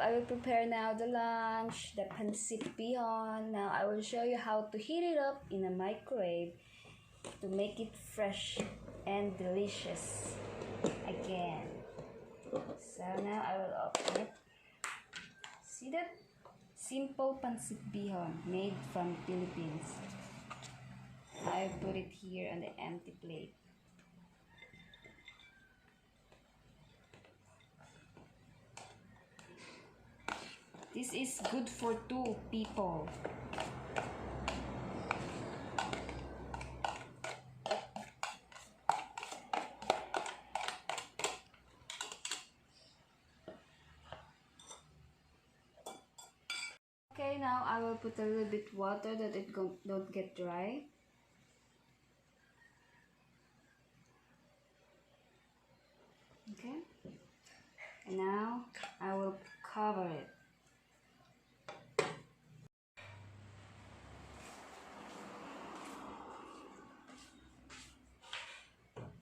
I will prepare now the lunch, the Pansit Bihon. Now I will show you how to heat it up in a microwave to make it fresh and delicious again. So now I will open it. See that? Simple Pansit Bihon made from Philippines. I put it here on the empty plate. This is good for 2 people. Okay, now I will put a little bit water that it don't get dry. Okay, and now I will cover it.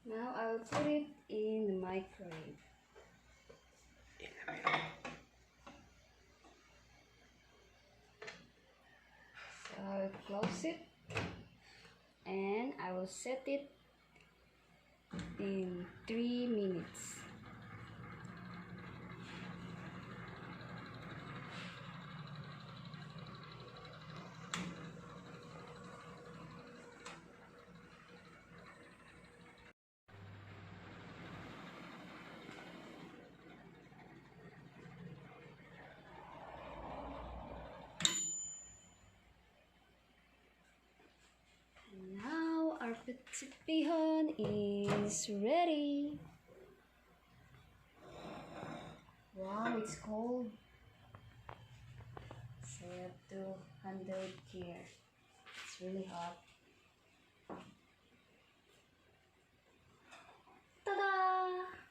Now I will put it in the microwave. So I will close it and I will set it in 3 minutes. Now our Pansit Bihon is ready. Wow, it's cold. So you have to handle it care. It's really hot. Ta-da!